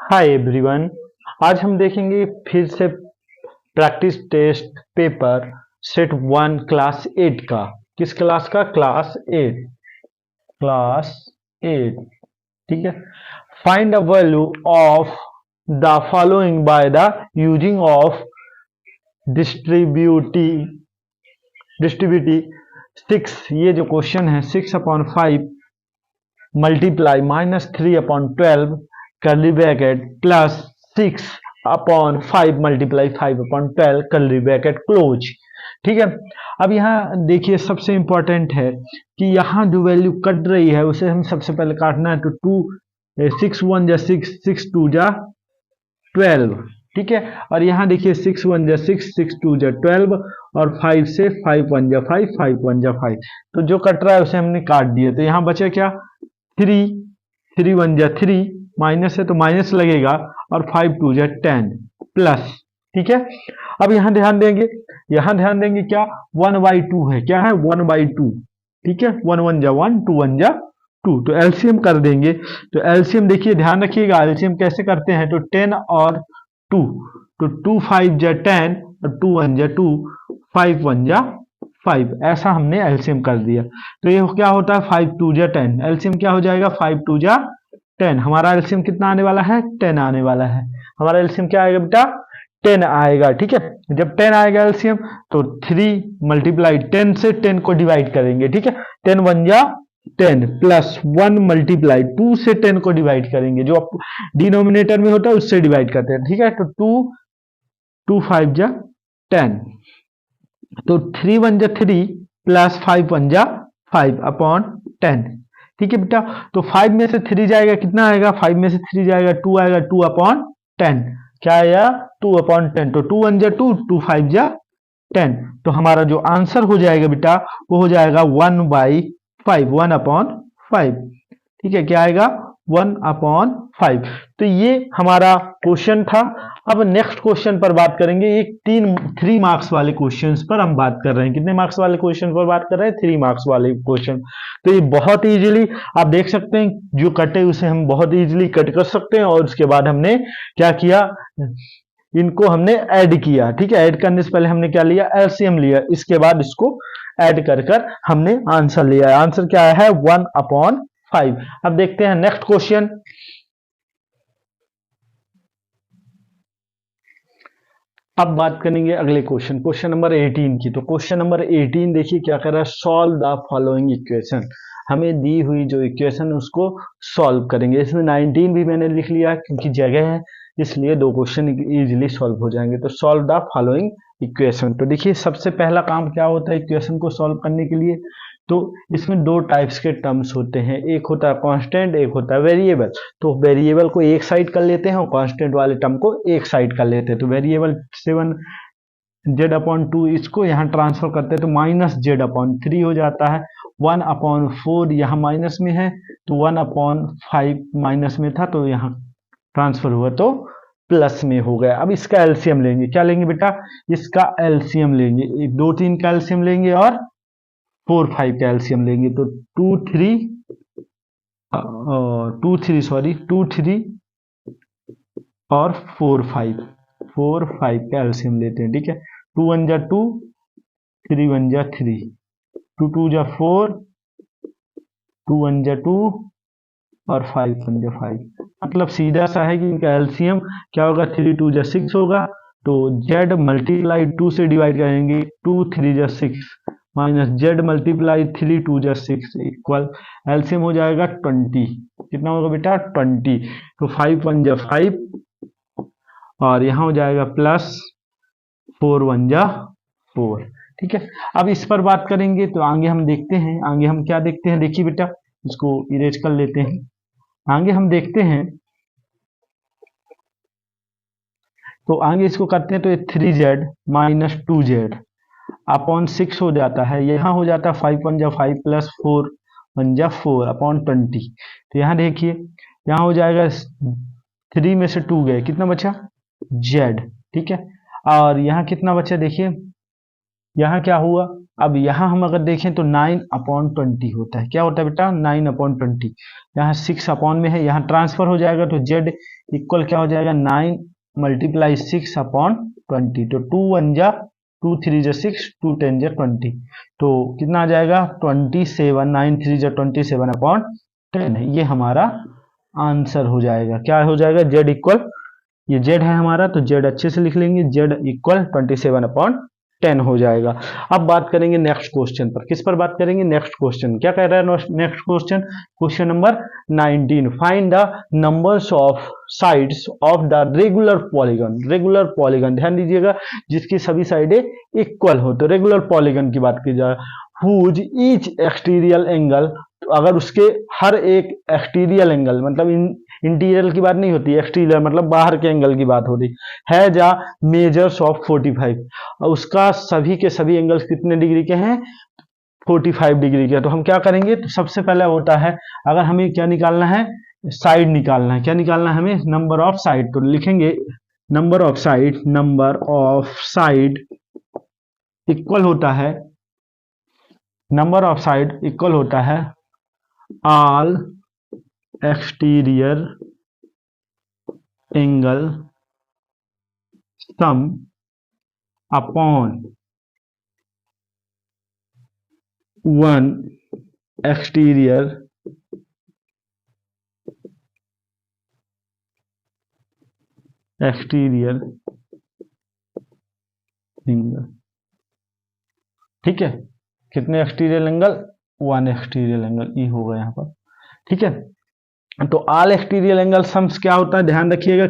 Hi everyone. आज हम देखेंगे फिर से practice test paper set 1 class 8 का। किस क्लास का? क्लास 8। क्लास 8। ठीक है। Find the value of the following by the using of distributivity 6। ये जो क्वेश्चन है 6/5 multiply -3/12 curly bracket plus 6/5 multiply 5/12 curly bracket close. ठीक है। अब यहाँ देखिए सबसे इंपॉर्टेंट है कि यहाँ जो वैल्यू कट रही है उसे हम सबसे पहले काटना है। तो 6 1 जा 6, 6 2 जा 12। ठीक है। और यहाँ देखिए 6 1 जा 6, 6 2 जा 12 और 5 से 5 1 जा 5, 5 1 जा 5। तो जो कट रहा है उसे हमने काट दिया। तो यहाँ बचा क्या? 3, 3 1 जा 3, माइनस है तो माइनस लगेगा और 5 2 जा 10 प्लस। ठीक है। अब यहाँ ध्यान देंगे क्या 1/2 है। क्या है? 1/2। ठीक है। 1 1 जा 1, 2 1 जा 2। तो एलसीएम कर देंगे। तो एलसीएम देखिए ध्यान रखिएगा एलसीएम कैसे करते हैं। तो 10 और 2, तो 2 5 जा 10 और 2 1 जा 2, 5 1 जा 5। ऐसा हमने एलसीएम कर दिया। तो ये क्या होता है 5 2 जा 10। एलसीएम क्या हो जाएगा 5 2 जा 10। हमारा एलसीएम कितना आने वाला है? 10 आने वाला है। हमारा एलसीएम क्या आएगा बेटा? 10 आएगा। ठीक है। जब 10 आएगा एलसीएम तो 3 मल्टीप्लाई 10 से 10 को डिवाइड करेंगे। ठीक है। 10 1 जा 10 प्लस 1 मल्टीप्लाई 2 से 10 को डिवाइड करेंगे। जो डिनोमिनेटर में होता है उससे डिवाइड करते हैं। ठीक है। तो 2 5 जा 10। तो 3 1 जा 3 प्लस 5 1 जा 5/10। ठीक है बेटा। तो 5 में से 3 जाएगा कितना आएगा? 5 में से 3 जाएगा 2 आएगा 2/10। क्या आया? 2/10। तो 2 1 जा 2, 2 5 जा 10। तो हमारा जो आंसर हो जाएगा बेटा वो हो जाएगा 1/5, 1/5। ठीक है। क्या आएगा? 1/5। तो ये हमारा क्वेश्चन था। अब नेक्स्ट क्वेश्चन पर बात करेंगे। ये 3 मार्क्स वाले क्वेश्चंस पर हम बात कर रहे हैं। कितने मार्क्स वाले क्वेश्चन पर बात कर रहे हैं? 3 मार्क्स वाले क्वेश्चन। तो ये बहुत इजीली आप देख सकते हैं, जो कटे उसे हम बहुत इजीली कट कर सकते हैं। और उसके बाद हमने क्या किया? इनको हमने ऐड किया। ठीक है। ऐड करने से पहले हमने क्या लिया? एलसीएम लिया। इसके बाद इसको ऐड कर हमने आंसर लिया। आंसर क्या है? 1/5। अब देखते हैं नेक्स्ट क्वेश्चन। अब बात करेंगे अगले क्वेश्चन नंबर 18 की। तो क्वेश्चन नंबर 18 देखिए क्या कर रहा है। Solve the following equation. हमें दी हुई जो इक्वेशन उसको सॉल्व करेंगे। इसमें 19 भी मैंने लिख लिया क्योंकि जगह है, इसलिए 2 क्वेश्चन इजीली सॉल्व हो जाएंगे। तो सॉल्व द फॉलोइंग इक्वेशन। तो देखिए सबसे पहला काम क्या होता है इक्वेशन को सॉल्व करने के लिए। तो इसमें 2 टाइप्स के टर्म्स होते हैं। एक होता है कांस्टेंट, एक होता है वेरिएबल। तो वेरिएबल को एक साइड कर लेते हैं और कांस्टेंट वाले टर्म को एक साइड कर लेते हैं। तो वेरिएबल 7z/2 इसको यहाँ ट्रांसफर करते हैं तो -z/3 हो जाता है। 1/4 यहाँ माइनस में है तो 1/5 माइनस में था तो यहाँ ट्रांसफर हुआ तो प्लस में हो गया। अब इसका एलसीएम लेंगे। क्या लेंगे बेटा? इसका एलसीएम लेंगे। 2 3 का एलसीएम लेंगे और 4 5 का एलसीएम लेंगे। तो 2 3 और 4 5 का एलसीएम लेते हैं। ठीक है। 2 1 जा 2, 3 1 जा 3, 2 2 जा 4, 2 1 जा 2 और 5 1 जा 5। मतलब सीधा सा है कि इनका एलसीएम क्या होगा? 3 2 जा 6 होगा। तो z मल्टीप्लाई 2 से डिवाइड करेंगे। 2 3 जा 6 माइनस z मल्टीप्लाई 3 2 जा 6 इक्वल एलसीएम हो जाएगा 20। कितना होगा बेटा? 20। तो 5 1 जा 5 और यहाँ हो जाएगा प्लस 4 1 जा 4। ठीक है। अब इस पर बात करेंगे तो आगे हम देखते हैं। आगे हम क्या देखते हैं? देखिए बेटा इसको इरेज कर लेते हैं। आगे हम देखते हैं तो आगे इसको करते हैं तो ये 3z माइनस 2z अपॉन 6 हो जाता है। यहाँ हो जाता है 5 1 जा 5 प्लस 4 1 जा 4/20। तो यहाँ देखिए यहाँ हो जाएगा 3 में से 2 गए, कितना बचा? z। ठीक है। और यहाँ कितना बचा? देखिए यहाँ क्या हुआ अब यहाँ हम अगर देखें तो 9/20 होता है। क्या होता है बेटा? 9/20। यहाँ 6 अपॉन में है, यहाँ ट्रांसफर हो जाएगा तो z इक्वल क्या हो जाएगा? 9 मल्टीप्लाई 6/20। तो 2 1 जा 2 3 जा 6, 2 10 जा 20। तो कितना आ जाएगा? 27। 9 3 जा 27/10। ये हमारा आंसर हो जाएगा। क्या हो जाएगा? z इक्वल, ये z है हमारा तो z अच्छे से लिख लेंगे, z इक्वल 27/10 हो जाएगा। अब बात करेंगे नेक्स्ट क्वेश्चन पर। किस पर बात करेंगे? Next question. क्या कह रहा है next question? Question number 19, find the numbers of sides of the regular polygon. Regular polygon ध्यान दीजिएगा, जिसकी सभी साइडें इक्वल हो, तो रेगुलर पॉलीगन की बात की जाए। हुज ईच एक्सटीरियल एंगल, अगर उसके हर एक एक्सटीरियल एंगल, मतलब इंटीरियर की बात नहीं होती, एक्सटीरियर मतलब बाहर के एंगल की बात हो रही है, जा मेजर्स ऑफ 45, उसका सभी के सभी एंगल्स कितने डिग्री के हैं? 45 डिग्री के। तो हम क्या करेंगे? तो सबसे पहले होता है, अगर हमें क्या निकालना है? साइड निकालना है। क्या निकालना है हमें? Number of side. तो लिखेंगे number of side, number of side equal होता है, नंबर ऑफ साइड इक्वल होता है all exterior angle sum upon one exterior angle. ठीक है, कितने exterior angle? One exterior angle, ये होगा यहाँ पर। ठीक है, तो ऑल एक्सटीरियर एंगल सम्स क्या होता है? ध्यान रखिएगा,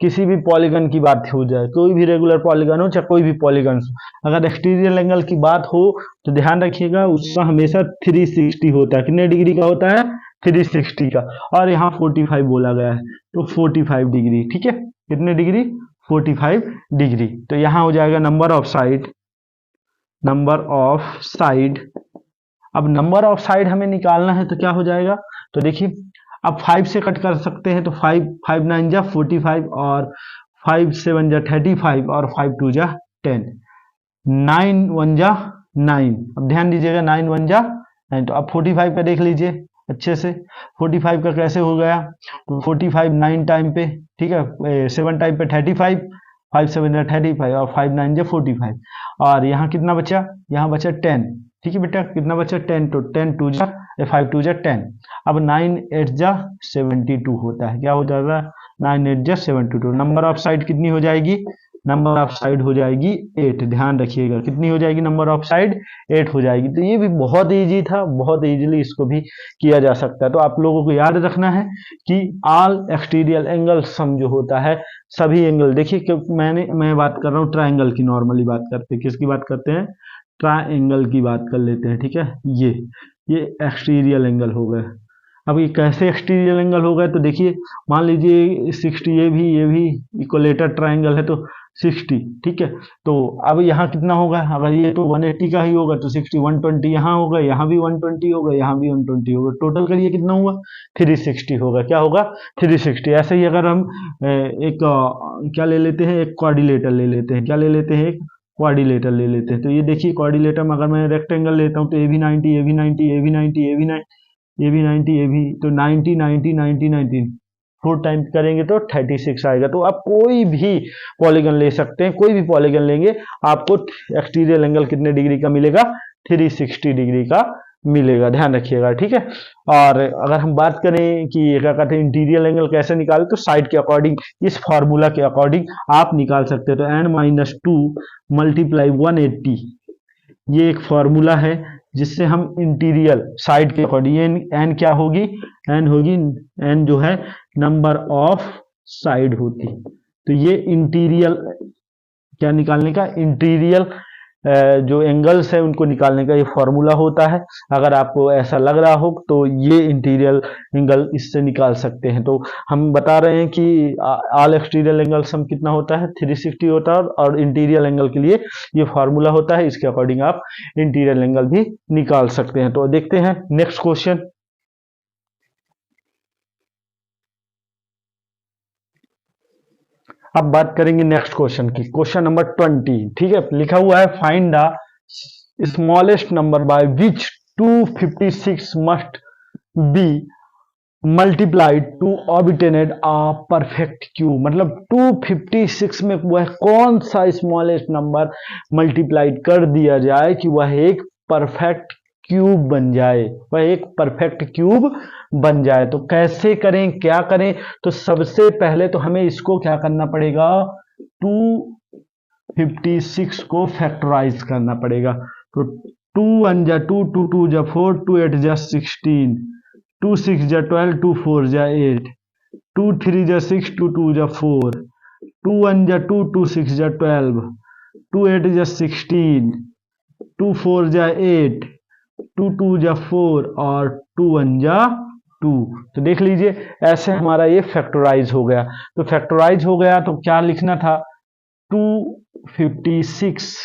किसी भी पॉलीगन की बात हो जाए, कोई भी रेगुलर पॉलीगन हो चाहे कोई भी पॉलीगन हो, अगर एक्सटीरियर एंगल की बात हो तो ध्यान रखिएगा उसका हमेशा 360 होता है। कितने डिग्री का होता है? 360 का। और यहाँ 45 बोला गया है तो 45 डिग्री। ठीक है, कितने डिग्री? 45 डिग्री। तो यहाँ हो जाएगा number of side, number of side. अब नंबर ऑफ साइड हमें निकालना है तो क्या हो जाएगा? तो देखिए, अब 5 से कट कर सकते हैं तो 5 5 9 जा 45 और 5 7 जा 35 और 5 2 जा 10, 9 1 जा 9। अब ध्यान दीजिएगा, 9 1 जा 9। तो अब 45 का देख लीजिए अच्छे से, 45 का कैसे हो गया? तो 45 9 टाइम पे, ठीक है, 7 टाइम पे 35, 5 7 जा 35 और 5 9 जा 45। और यहाँ कितना बचा? यहाँ बचा 10। ठीक है बेटा, कितना बचा? 10। तो 10 2 जा 5 2 जा 10। अब 9 8 जा 72 होता है। क्या हो जाएगा? 9 8 जा 72। नंबर ऑफ साइड कितनी हो जाएगी? नंबर ऑफ साइड हो जाएगी 8। ध्यान रखिएगा, कितनी हो जाएगी? नंबर ऑफ साइड 8 हो जाएगी। तो ये भी बहुत इजी था, बहुत इजीली इसको भी किया जा सकता है। तो आप लोगों को याद रखना है कि ऑल एक्सटीरियर एंगल सम जो होता है, सभी एंगल, देखिए क्योंकि मैं बात कर रहा हूँ ट्राइंगल की, नॉर्मली बात करते हैं, किसकी बात करते हैं? ट्राइंगल की बात कर लेते हैं। ठीक है, ये एक्सटीरियर एंगल हो गए। अब ये कैसे एक्सटीरियर एंगल हो गए? तो देखिए, मान लीजिए 60, ये भी इक्वलेटर ट्राइंगल है तो 60। ठीक है, तो अब यहाँ कितना होगा? अगर ये तो 180 का ही होगा तो 60 120 यहाँ होगा, यहाँ भी 120 होगा, यहाँ भी 120 होगा, टोटल करिए कितना हुआ? 360 होगा। क्या होगा? 360। ऐसे ही अगर हम एक क्या ले लेते हैं? एक क्वाड्रिलेटर ले लेते हैं। क्या ले लेते हैं? एक क्वाड्रिलेटर ले लेते हैं। तो ये देखिए, क्वाड्रिलेटर में अगर मैं रेक्टेंगल लेता हूँ तो ए भी 90, ए भी 90, ए भी 90, ए भी 90, ये भी 90, ये भी, तो 90 90 90 90, 4 टाइम करेंगे तो 36 आएगा। तो आप कोई भी पॉलीगन ले सकते हैं, कोई भी पॉलीगन लेंगे आपको एक्सटीरियर एंगल कितने डिग्री का मिलेगा? 360 डिग्री का मिलेगा। ध्यान रखिएगा। ठीक है, और अगर हम बात करें कि क्या कहते हैं इंटीरियर एंगल कैसे निकाले, तो साइड के अकॉर्डिंग, इस फॉर्मूला के अकॉर्डिंग आप निकाल सकते हो। तो n-2 मल्टीप्लाई 180, ये एक फॉर्मूला है जिससे हम इंटीरियर साइड के अकॉर्डिंग, एन क्या होगी? एन होगी, एन जो है नंबर ऑफ साइड होती। तो ये इंटीरियर क्या निकालने का? इंटीरियर जो एंगल्स है उनको निकालने का ये फॉर्मूला होता है। अगर आपको ऐसा लग रहा हो तो ये इंटीरियर एंगल इससे निकाल सकते हैं। तो हम बता रहे हैं कि ऑल एक्सटीरियर एंगल सम कितना होता है? 360 होता है, और इंटीरियर एंगल के लिए ये फॉर्मूला होता है। इसके अकॉर्डिंग आप इंटीरियर एंगल भी निकाल सकते हैं। तो देखते हैं नेक्स्ट क्वेश्चन। अब बात करेंगे नेक्स्ट क्वेश्चन की, क्वेश्चन नंबर 20। ठीक है, लिखा हुआ है find the smallest number by which 256 must be multiplied to obtained a perfect cube. मतलब 256 में वह कौन सा स्मॉलेस्ट नंबर मल्टीप्लाइड कर दिया जाए कि वह एक परफेक्ट क्यूब बन जाए, वह एक परफेक्ट क्यूब बन जाए। तो कैसे करें, क्या करें? तो सबसे पहले तो हमें इसको क्या करना पड़ेगा, 256 को फैक्टराइज करना पड़ेगा। तो 2 1 जा 2, 2 2 जा 4, 2 8 जा 16, 2 6 जा 12, 2 4 जा 8, 2 3 जा 6, 2 2 जा 4, 2 1 जा 2, 2 6 जा 12, 2 8 जा 16, 2 4 जा 8, 2 2 जा 4 और 2 1 जा 2। तो देख लीजिए ऐसे हमारा ये फैक्टराइज हो गया। तो फैक्टराइज हो गया तो क्या लिखना था, 256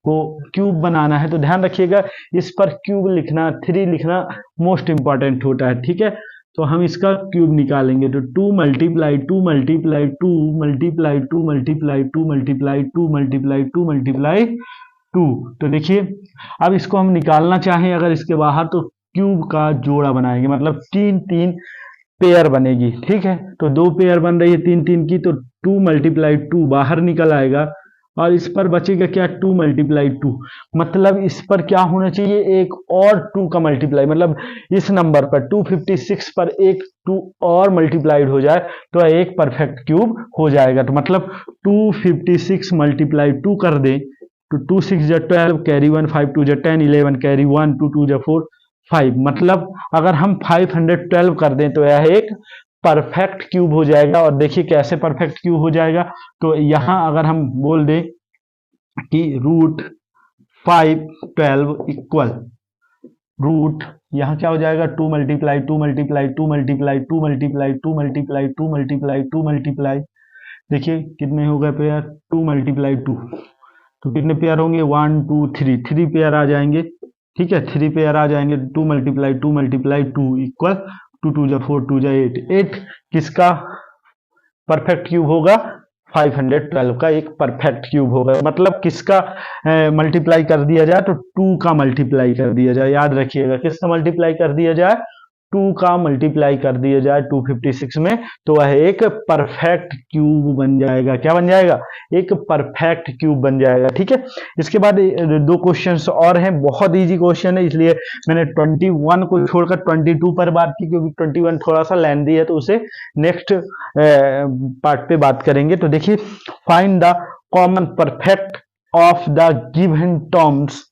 को क्यूब बनाना है। तो ध्यान रखिएगा इस पर क्यूब लिखना, 3 लिखना मोस्ट इंपॉर्टेंट होता है, ठीक है। तो हम इसका क्यूब निकालेंगे तो 2 multiply 2 multiply 2 multiply 2 multiply 2 multiply 2 multiply 2 multiply 2। तो देखिए अब इसको हम निकालना चाहें अगर इसके बाहर तो क्यूब का जोड़ा बनाएंगे, मतलब 3 3 पेयर बनेगी, ठीक है। तो 2 पेयर बन रही है 3 3 की, तो 2 मल्टीप्लाई 2 बाहर निकल आएगा और इस पर बचेगा क्या, 2 मल्टीप्लाई 2। मतलब इस पर क्या होना चाहिए, एक और 2 का मल्टीप्लाई, मतलब इस नंबर पर 256 पर एक 2 और मल्टीप्लाइड हो जाए तो एक परफेक्ट क्यूब हो जाएगा। तो मतलब 256 मल्टीप्लाई 2 कर दें तो 2 6 जा 12 कैरी 1, 5 2 जा 10, 11 कैरी 1, 2 2 जा 4 5। मतलब अगर हम 512 कर दें तो यह एक परफेक्ट क्यूब हो जाएगा। और देखिए कैसे परफेक्ट क्यूब हो जाएगा, तो यहां अगर हम बोल दें कि रूट 512 इक्वल रूट, यहां क्या हो जाएगा, 2 multiply 2 multiply 2 multiply 2 multiply 2 multiply 2 multiply 2 multiply, देखिए कितने हो गए पेयर, 2 मल्टीप्लाई 2, तो कितने पेयर होंगे, 1 2 3, 3 पेयर आ जाएंगे, ठीक है, 3 पेयर आ जाएंगे। 2 मल्टीप्लाई 2 मल्टीप्लाई 2 इक्वल 2 2 जा 4, 2 जा 8, 8 किसका परफेक्ट क्यूब होगा, 512 का एक परफेक्ट क्यूब होगा। मतलब किसका मल्टीप्लाई कर दिया जाए, तो 2 का मल्टीप्लाई कर दिया जाए, याद रखिएगा किसका मल्टीप्लाई कर दिया जाए, 2 का मल्टीप्लाई कर दिया जाए 256 में, तो वह एक परफेक्ट क्यूब बन जाएगा। क्या बन जाएगा, एक परफेक्ट क्यूब बन जाएगा, ठीक है। इसके बाद 2 क्वेश्चंस और हैं, बहुत इजी क्वेश्चन है, इसलिए मैंने 21 को छोड़कर 22 पर बात की, क्योंकि 21 थोड़ा सा लेंथी है, तो उसे नेक्स्ट पार्ट पे बात करेंगे। तो देखिए find the common perfect of the given terms.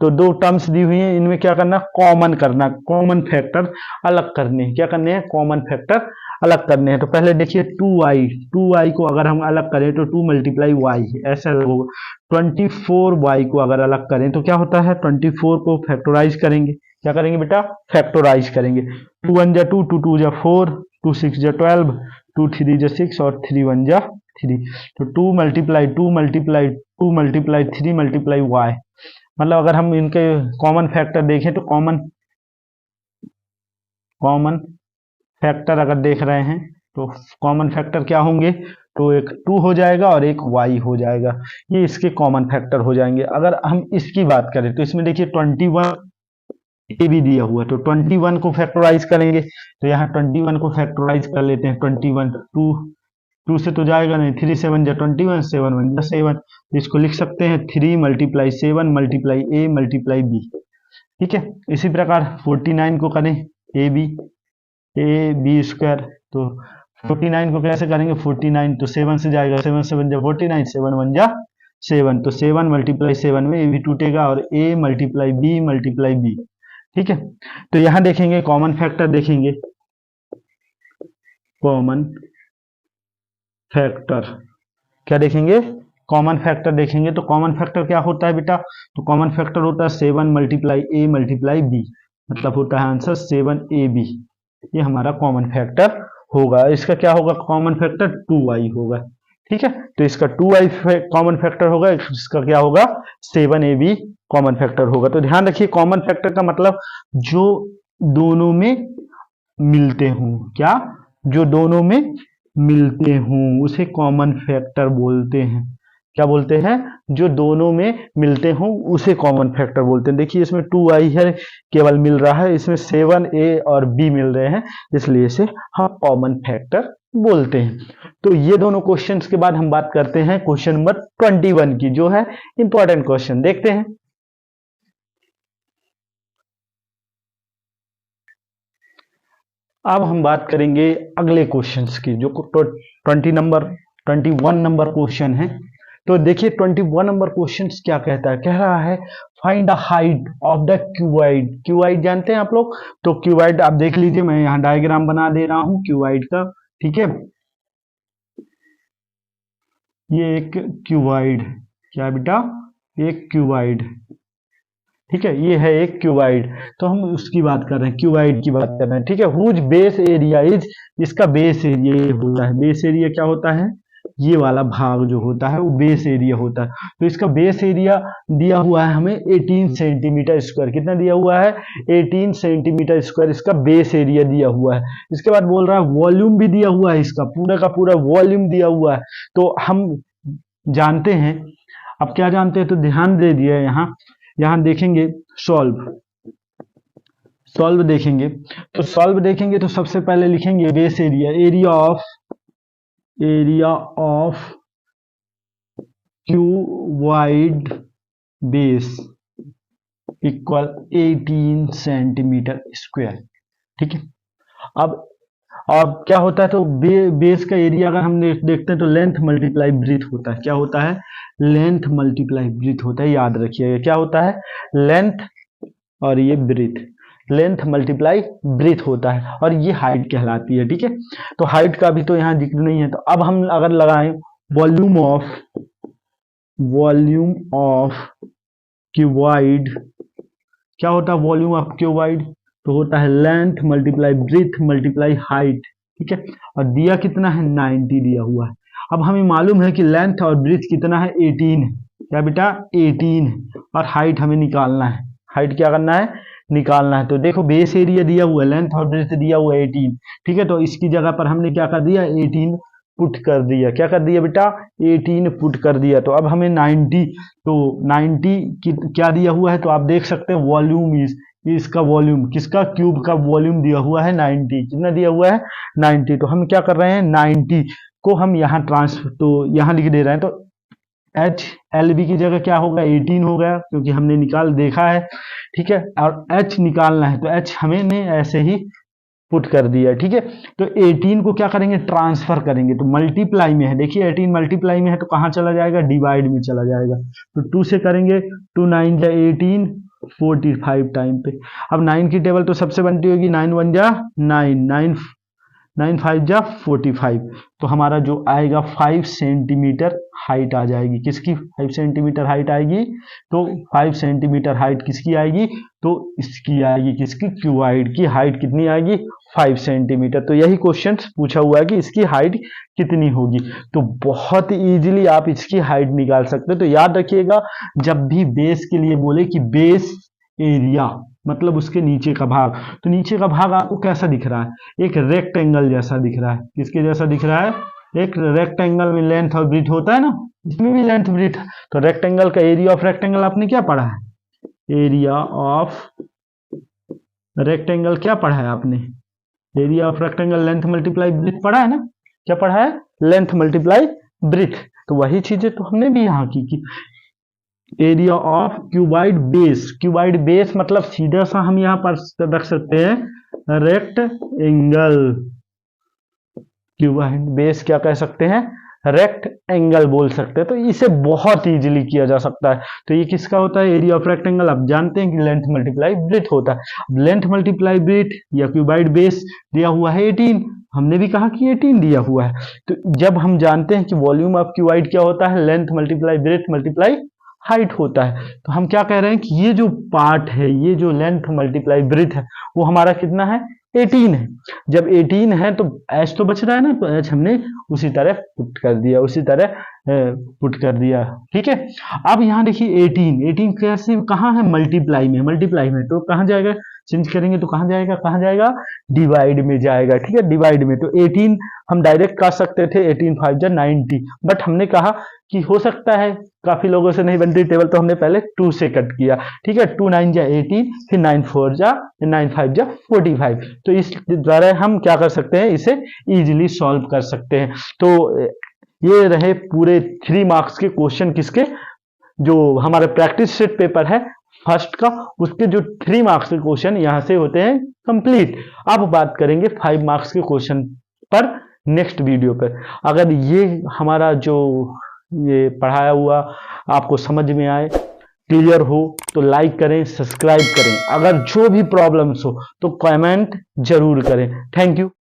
तो 2 टर्म्स दी हुई हैं, इनमें क्या करना, कॉमन करना, कॉमन फैक्टर अलग करने हैं। क्या करने हैं, कॉमन फैक्टर अलग करने हैं। तो पहले देखिए 2i को अगर हम अलग करें तो 2 मल्टीप्लाई वाई ऐसा होगा। 24y को अगर अलग करें तो क्या होता है, 24 को फैक्टराइज करेंगे। क्या करेंगे बेटा, फैक्टराइज करेंगे। 2 1 जा 2, 2 2 जा 4, 2 6 जा 12, 2 3 जा 6 और 3 1 जा 3। तो 2 multiply 2 multiply 2 multiply 3 multiply Y, मतलब अगर हम इनके कॉमन फैक्टर देखें तो कॉमन फैक्टर अगर देख रहे हैं तो कॉमन फैक्टर क्या होंगे, तो एक 2 हो जाएगा और एक y हो जाएगा, ये इसके कॉमन फैक्टर हो जाएंगे। अगर हम इसकी बात करें तो इसमें देखिए 21 ए भी दिया हुआ है, तो 21 को फैक्टराइज करेंगे, तो यहाँ 21 को फैक्टराइज कर लेते हैं। 21 2 से तो जाएगा नहीं, 3 7 जा 21, 7 1 जा 7, इसको लिख सकते हैं 3 multiply 7 multiply A multiply B, ठीक है। इसी प्रकार 49 को करें ए बी स्क्वायर, तो 49 को कैसे करेंगे, 49 तो 7 से जाएगा, 7 7 जा 49, 7 1 जा 7, तो 7 मल्टीप्लाई 7 में ए भी टूटेगा और ए मल्टीप्लाई बी, ठीक है। तो यहां देखेंगे कॉमन फैक्टर, देखेंगे कॉमन फैक्टर, क्या देखेंगे, कॉमन फैक्टर देखेंगे। तो कॉमन फैक्टर क्या होता है बेटा, तो कॉमन फैक्टर होता है 7 मल्टीप्लाई ए मल्टीप्लाई बी, मतलब होता है आंसर 7ab, ये हमारा कॉमन फैक्टर होगा। इसका क्या होगा, कॉमन फैक्टर 2y होगा, ठीक है। तो इसका 2y कॉमन फैक्टर होगा, इसका क्या होगा, 7ab कॉमन फैक्टर होगा। तो ध्यान रखिए कॉमन फैक्टर का मतलब जो दोनों में मिलते हों, क्या, जो दोनों में मिलते हों उसे कॉमन फैक्टर बोलते हैं। क्या बोलते हैं, जो दोनों में मिलते हों उसे कॉमन फैक्टर बोलते हैं। देखिए इसमें 2i है केवल मिल रहा है, इसमें 7a और b मिल रहे हैं, इसलिए इसे हम कॉमन फैक्टर बोलते हैं। तो ये दोनों क्वेश्चंस के बाद हम बात करते हैं क्वेश्चन नंबर 21 की, जो है इंपॉर्टेंट क्वेश्चन। देखते हैं। अब हम बात करेंगे अगले क्वेश्चंस की, जो 21 नंबर क्वेश्चन है। तो देखिए 21 नंबर क्वेश्चन क्या कहता है, कह रहा है find the height of the cuboid. Cuboid जानते हैं आप लोग, तो क्यूबाइड आप देख लीजिए, मैं यहाँ डायग्राम बना दे रहा हूँ क्यूबाइड का, ठीक है। ये एक क्यूबाइड, क्या बेटा, एक क्यूबाइड, ठीक है, ये है एक क्यूबाइड। तो हम उसकी बात कर रहे हैं, क्यूबाइड की बात कर रहे हैं, ठीक है। हुज बेस एरिया इज, इसका बेस एरिया ये होता है। बेस एरिया क्या होता है, ये वाला भाग जो होता है वो बेस एरिया होता है। तो इसका बेस एरिया दिया हुआ है हमें 18 सेंटीमीटर स्क्वायर। कितना दिया हुआ है, 18 सेंटीमीटर स्क्वायर इसका बेस एरिया दिया हुआ है। इसके बाद बोल रहा है वॉल्यूम भी दिया हुआ है, इसका पूरा का पूरा वॉल्यूम दिया हुआ है। तो हम जानते हैं, अब क्या जानते हैं, तो ध्यान दे दिया, यहाँ देखेंगे सॉल्व देखेंगे, तो सॉल्व देखेंगे तो सबसे पहले लिखेंगे base area, area of cuboid base equal 18 centimetre square, ठीक है। अब क्या होता है, तो बेस का एरिया अगर हम देखते हैं तो लेंथ मल्टीप्लाई ब्रीथ होता है। क्या होता है, लेंथ मल्टीप्लाई ब्रीथ होता है, याद रखिएगा क्या होता है, लेंथ और ये ब्रीथ, लेंथ मल्टीप्लाई ब्रीथ होता है, और ये हाइट कहलाती है, ठीक है। तो हाइट का भी तो यहाँ जिक्र नहीं है। तो अब हम अगर लगाएं वॉल्यूम ऑफ क्यूबाइड, क्या होता है वॉल्यूम ऑफ क्यूबाइड, तो होता है length multiply breadth multiply height, ठीक है। और दिया कितना है, 90 दिया हुआ है। अब हमें मालूम है कि लेंथ और ब्रीथ कितना है, 18 है, क्या बेटा 18 है, और हाइट हमें निकालना है। हाइट क्या करना है, निकालना है। तो देखो बेस एरिया दिया हुआ है, लेंथ और ब्रीथ दिया हुआ है 18, ठीक है। तो इसकी जगह पर हमने क्या कर दिया, 18 पुट कर दिया। क्या कर दिया बेटा, 18 पुट कर दिया। तो अब हमें 90, तो 90 की क्या दिया हुआ है, तो आप देख सकते हैं वॉल्यूम इसका वॉल्यूम, किसका, क्यूब का वॉल्यूम दिया हुआ है 90। कितना दिया हुआ है, 90। तो हम क्या कर रहे हैं, 90 को हम यहाँ तो यहाँ लिख दे रहे हैं। तो एच एल बी की जगह क्या होगा, 18 हो गया, क्योंकि हमने देखा है, ठीक है। और एच निकालना है, तो एच हमने ऐसे ही पुट कर दिया, ठीक है। तो 18 को क्या करेंगे, ट्रांसफर करेंगे। तो मल्टीप्लाई में है, देखिए 18 मल्टीप्लाई में है, तो कहाँ चला जाएगा, डिवाइड में चला जाएगा। तो 2 से करेंगे, 2 9 जा 18, 45 टाइम पे। अब 9 की टेबल तो सबसे बनती होगी, 9 1 जा 9, 9 5 जा 45। तो हमारा जो आएगा 5 सेंटीमीटर हाइट आ जाएगी। किसकी 5 सेंटीमीटर हाइट आएगी, तो 5 सेंटीमीटर हाइट किसकी आएगी, तो इसकी आएगी, किसकी, क्यूबाइड की हाइट कितनी आएगी, 5 सेंटीमीटर। तो यही क्वेश्चन पूछा हुआ है कि इसकी हाइट कितनी होगी। तो बहुत इजीली आप इसकी हाइट निकाल सकते हो। तो याद रखिएगा, जब भी बेस के लिए बोले कि बेस एरिया मतलब उसके नीचे का भाग, तो नीचे का भाग आपको कैसा दिख रहा है, एक रेक्टेंगल जैसा दिख रहा है। किसके जैसा दिख रहा है, एक रेक्टेंगल में लेंथ और ब्रीथ होता है ना, इसमें भी लेंथ ब्रीथ। तो रेक्टेंगल का एरिया ऑफ रेक्टेंगल आपने क्या पढ़ा है, एरिया ऑफ रेक्टेंगल क्या पढ़ा है आपने, area of rectangle length multiply breadth पढ़ा है ना। क्या पढ़ा है, लेंथ मल्टीप्लाई ब्रीथ। तो वही चीजें तो हमने भी यहाँ की area of cuboid base. Cuboid base मतलब सीधा सा हम यहाँ पर रख सकते हैं रेक्ट एंगल। क्यूबाइड बेस क्या कह सकते हैं, रेक्ट एंगल बोल सकते हैं। तो इसे बहुत इजीली किया जा सकता है। तो ये किसका होता है, एरिया ऑफ रेक्टेंगल। आप जानते हैं कि लेंथ मल्टीप्लाई ब्रीथ होता है। अब लेंथ मल्टीप्लाई ब्रीथ या क्यूबाइड बेस दिया हुआ है 18, हमने भी कहा कि 18 दिया हुआ है। तो जब हम जानते हैं कि वॉल्यूम ऑफ क्यूबाइड क्या होता है, length multiply breadth multiply height होता है, तो हम क्या कह रहे हैं कि ये जो पार्ट है, ये जो लेंथ मल्टीप्लाई ब्रीथ है, वो हमारा कितना है, 18 है। जब 18 है तो एच तो बच रहा है ना, तो एच हमने उसी तरह पुट कर दिया, उसी तरह पुट कर दिया। ठीक है, अब यहाँ देखिए 18 कैसे कहाँ है, मल्टीप्लाई में तो कहाँ जाएगा, चेंज करेंगे तो कहाँ जाएगा, डिवाइड में जाएगा। ठीक है, डिवाइड में तो 18 हम डायरेक्ट कर सकते थे, 18 5 जा 90, बट हमने कहा कि हो सकता है काफी लोगों से नहीं बनती टेबल, तो हमने पहले 2 से कट किया। ठीक है, 2 9 जा 18, फिर 9 4 जा 9 5 जा 45, तो इस द्वारा हम क्या कर सकते हैं, इसे इजीली सॉल्व कर सकते हैं। तो ये रहे पूरे 3 मार्क्स के क्वेश्चन, किसके, जो हमारे प्रैक्टिस सेट पेपर है फर्स्ट का, उसके जो 3 मार्क्स के क्वेश्चन यहाँ से होते हैं कंप्लीट। अब बात करेंगे 5 मार्क्स के क्वेश्चन पर नेक्स्ट वीडियो पर। अगर ये हमारा जो ये पढ़ाया हुआ आपको समझ में आए, क्लियर हो, तो लाइक करें, सब्सक्राइब करें। अगर जो भी प्रॉब्लम्स हो तो कमेंट जरूर करें। Thank you.